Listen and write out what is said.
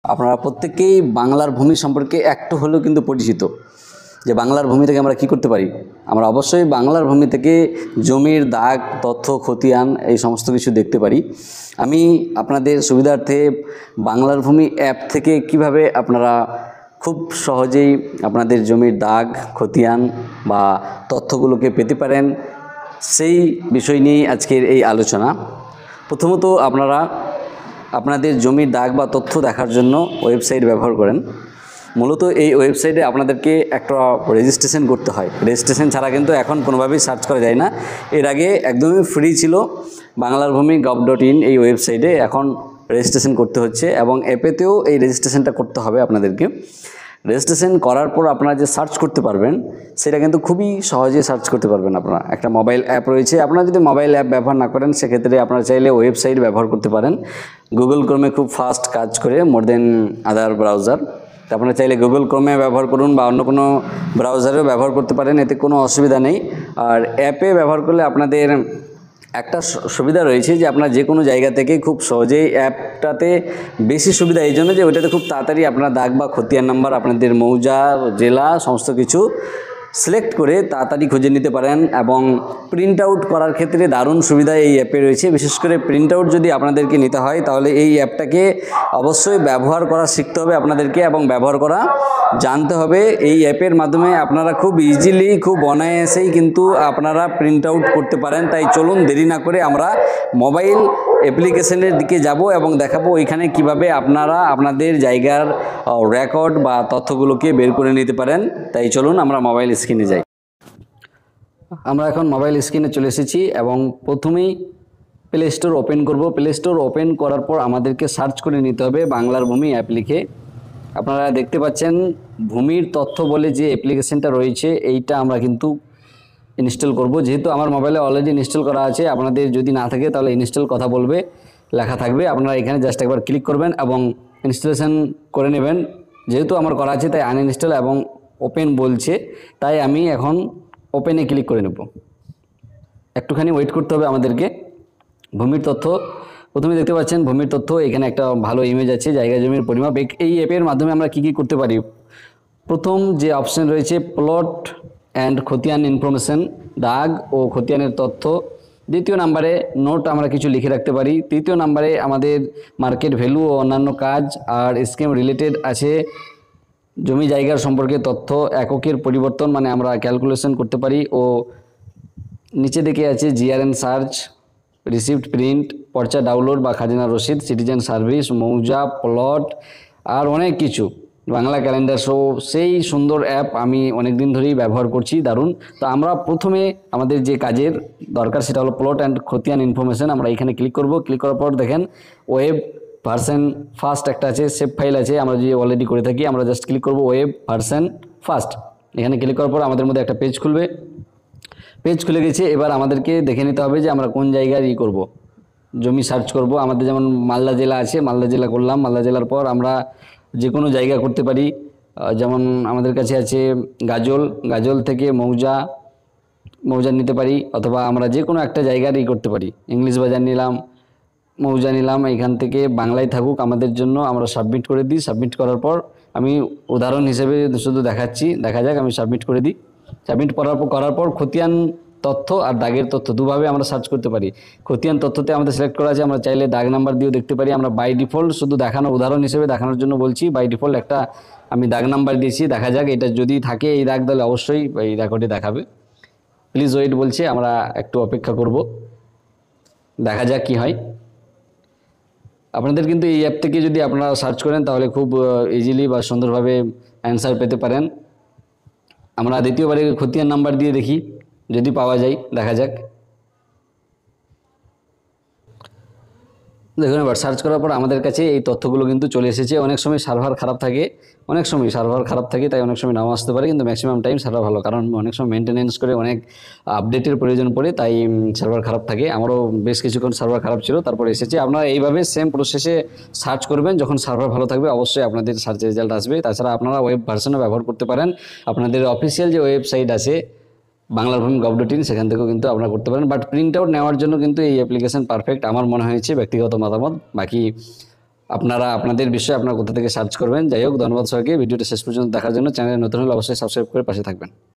আপনারা প্রত্যেকেই বাংলার ভূমি সম্পর্কে একটু হলেও কিন্তু পরিচিত যে বাংলার ভূমি থেকে আমরা কি করতে পারি। আমরা অবশ্যই বাংলার ভূমি থেকে জমির দাগ, তথ্য, খতিয়ান এই সমস্ত কিছু দেখতে পারি। আমি আপনাদের সুবিধার্থে বাংলার ভূমি অ্যাপ থেকে কিভাবে আপনারা খুব সহজেই আপনাদের জমির দাগ, খতিয়ান বা তথ্যগুলোকে পেতে পারেন সেই বিষয় নিয়েই আজকের এই আলোচনা। প্রথমত আপনারা আপনাদের জমির দাগ বা তথ্য দেখার জন্য ওয়েবসাইট ব্যবহার করেন। মূলত এই ওয়েবসাইটে আপনাদেরকে একটা রেজিস্ট্রেশন করতে হয়। রেজিস্ট্রেশন ছাড়া কিন্তু এখন কোনোভাবেই সার্চ করা যায় না। এর আগে একদমই ফ্রি ছিল বাংলার ভূমি gov.in এই ওয়েবসাইটে, এখন রেজিস্ট্রেশন করতে হচ্ছে এবং অ্যাপেতেও এই রেজিস্ট্রেশনটা করতে হবে আপনাদেরকে। রেজিস্ট্রেশন করার পর আপনারা যে সার্চ করতে পারবেন সেটা কিন্তু খুবই সহজে সার্চ করতে পারবেন। আপনারা একটা মোবাইল অ্যাপ রয়েছে, আপনারা যদি মোবাইল অ্যাপ ব্যবহার না করেন সেক্ষেত্রে আপনারা চাইলে ওয়েবসাইট ব্যবহার করতে পারেন। গুগল ক্রোমে খুব ফাস্ট কাজ করে মোর দেন আদার ব্রাউজার। আপনারা চাইলে গুগল ক্রোমে ব্যবহার করুন বা অন্য কোনো ব্রাউজারেও ব্যবহার করতে পারেন, এতে কোনো অসুবিধা নেই। আর অ্যাপে ব্যবহার করলে আপনাদের একটা সুবিধা রয়েছে যে আপনারা যে কোনো জায়গা থেকে খুব সহজেই অ্যাপটাতে বেশি সুবিধা এই জন্য যে ওইটাতে খুব তাড়াতাড়ি আপনারা দাগ বা খতিয়ান নাম্বার, আপনাদের মৌজা, জেলা সমস্ত কিছু সিলেক্ট করে তাড়াতাড়ি খুঁজে নিতে পারেন এবং প্রিন্ট আউট করার ক্ষেত্রে দারুণ সুবিধা এই অ্যাপে রয়েছে। বিশেষ করে প্রিন্ট আউট যদি আপনাদেরকে নিতে হয় তাহলে এই অ্যাপটাকে অবশ্যই ব্যবহার করা শিখতে হবে আপনাদেরকে এবং ব্যবহার করা জানতে হবে। এই অ্যাপের মাধ্যমে আপনারা খুব ইজিলি, খুব অনায়াসেই কিন্তু আপনারা প্রিন্ট আউট করতে পারেন। তাই চলুন দেরি না করে আমরা মোবাইল অ্যাপ্লিকেশনের দিকে যাব এবং দেখাবো ওইখানে কিভাবে আপনারা আপনাদের জায়গার রেকর্ড বা তথ্যগুলোকে বের করে নিতে পারেন। তাই চলুন আমরা মোবাইল স্ক্রিনে যাই। আমরা এখন মোবাইল স্ক্রিনে চলে এসেছি এবং প্রথমেই প্লে স্টোর ওপেন করব। প্লে স্টোর ওপেন করার পর আমাদেরকে সার্চ করে নিতে হবে বাংলার ভূমি অ্যাপ লিখে। আপনারা দেখতে পাচ্ছেন ভূমির তথ্য বলে যে অ্যাপ্লিকেশনটা রয়েছে, এইটা আমরা কিন্তু ইনস্টল করব। যেহেতু আমার মোবাইলে অলরেডি ইনস্টল করা আছে, আপনাদের যদি না থাকে তাহলে ইনস্টল কথা বলবে লেখা থাকবে, আপনারা এখানে জাস্ট একবার ক্লিক করবেন এবং ইনস্টলেশন করে নেবেন। যেহেতু আমার করা আছে তাই আনইনস্টল এবং ওপেন বলছে, তাই আমি এখন ওপেনে ক্লিক করে নেব। একটুখানি ওয়েট করতে হবে আমাদেরকে। ভূমির তথ্য প্রথমে দেখতে পাচ্ছেন ভূমির তথ্য, এখানে একটা ভালো ইমেজ আছে, জায়গা জমির পরিমাপ। এই অ্যাপের মাধ্যমে আমরা কি করতে পারি, প্রথম যে অপশন রয়েছে প্লট অ্যান্ড খতিয়ান ইনফরমেশন, দাগ ও খতিয়ানের তথ্য। দ্বিতীয় নাম্বারে নোট আমরা কিছু লিখে রাখতে পারি। তৃতীয় নাম্বারে আমাদের মার্কেট ভ্যালু ও অন্যান্য কাজ আর স্কিম রিলেটেড আছে। জমি জায়গার সম্পর্কে তথ্য, এককের পরিবর্তন মানে আমরা ক্যালকুলেশন করতে পারি। ও নিচে দিকে আছে জিআরএন সার্চ, রিসিপ্ট প্রিন্ট, পর্চা ডাউনলোড বা খাজনা রসিদ, সিটিজেন সার্ভিস, মৌজা, প্লট আর অনেক কিছু, বাংলা ক্যালেন্ডার। সেই সুন্দর অ্যাপ আমি অনেক দিন ধরেই ব্যবহার করছি, দারুণ। তো আমরা প্রথমে আমাদের যে কাজের দরকার সেটা হলো প্লট অ্যান্ড খতিয়ান ইনফরমেশন। আমরা এখানে ক্লিক করব। ক্লিক করার পর দেখেন ওয়েব ভার্সন ফার্স্ট একটা আছে, সেভ ফাইল আছে, আমরা যে অলরেডি করে থাকি। আমরা জাস্ট ক্লিক করব ওয়েব ভার্সন ফার্স্ট। এখানে ক্লিক করার পর আমাদের মধ্যে একটা পেজ খুলবে। পেজ খুলে গেছে। এবার আমাদেরকে দেখে নিতে হবে যে আমরা কোন জায়গায় করব, জমি সার্চ করব। আমাদের যেমন মালদা জেলা আছে, মালদা জেলা করলাম। মালদা জেলার পর আমরা যে কোনো জায়গা করতে পারি, যেমন আমাদের কাছে আছে গাজল, গাজল থেকে মৌজা নিতে পারি, অথবা আমরা যে কোনো একটা জায়গারই করতে পারি। ইংলিশ বাজার নিলাম, মৌজা নিলাম, এখান থেকে বাংলায় থাকুক আমাদের জন্য। আমরা সাবমিট করে দিই। সাবমিট করার পর আমি উদাহরণ হিসেবে শুধু দেখাচ্ছি, দেখা যাক। আমি সাবমিট করে দিই। সাবমিট করার পর খতিয়ান তথ্য আর দাগের তথ্য দুভাবে আমরা সার্চ করতে পারি। খতিয়ান তথ্যতে আমাদের সিলেক্ট করা আছে, আমরা চাইলে দাগ নাম্বার দিয়েও দেখতে পারি। আমরা বাই ডিফল্ট শুধু দেখানো, উদাহরণ হিসেবে দেখানোর জন্য বলছি, বাই ডিফল্ট একটা আমি দাগ নাম্বার দিয়েছি। দেখা যাক, এটা যদি থাকে এই দাগ তাহলে অবশ্যই এই রেকর্ডে দেখাবে। প্লিজ ওয়েট বলছে, আমরা একটু অপেক্ষা করব, দেখা যাক কি হয়। আপনাদের কিন্তু এই অ্যাপ থেকে যদি আপনারা সার্চ করেন তাহলে খুব ইজিলি বা সুন্দরভাবে অ্যান্সার পেতে পারেন। আমরা দ্বিতীয়বারে খতিয়ান নাম্বার দিয়ে দেখি যদি পাওয়া যায়, দেখা যাক। দেখুন এবার সার্চ করার পর আমাদের কাছে এই তথ্যগুলো কিন্তু চলে এসেছে। অনেক সময় সার্ভার খারাপ থাকে, তাই অনেক সময় নাও আসতে পারে, কিন্তু ম্যাক্সিমাম টাইম সার্ভার ভালো, কারণ অনেক সময় মেনটেনেন্স করে অনেক আপডেটের প্রয়োজন পড়ে, তাই সার্ভার খারাপ থাকে। আমারও বেশ কিছুক্ষণ সার্ভার খারাপ ছিল, তারপরে এসেছে। আপনারা এইভাবে সেম প্রসেসে সার্চ করবেন, যখন সার্ভার ভালো থাকবে অবশ্যই আপনাদের সার্চের রেজাল্ট আসবে। তাছাড়া আপনারা ওয়েব ভার্সনও ব্যবহার করতে পারেন। আপনাদের অফিসিয়াল যে ওয়েবসাইট আছে বাংলার ভূমি gov.in, সেখান থেকেও কিন্তু আপনারা করতে পারেন। বাট প্রিন্ট আউট নেওয়ার জন্য কিন্তু এই অ্যাপ্লিকেশন পারফেক্ট আমার মনে হয়েছে, ব্যক্তিগত মতামত। বাকি আপনারা আপনাদের বিষয়ে আপনারা কোথা থেকে সার্চ করবেন। যাই হোক, ধন্যবাদ সবাইকে ভিডিওটা শেষ পর্যন্ত দেখার জন্য। চ্যানেলে নতুন হলে অবশ্যই সাবস্ক্রাইব করে পাশে থাকবেন।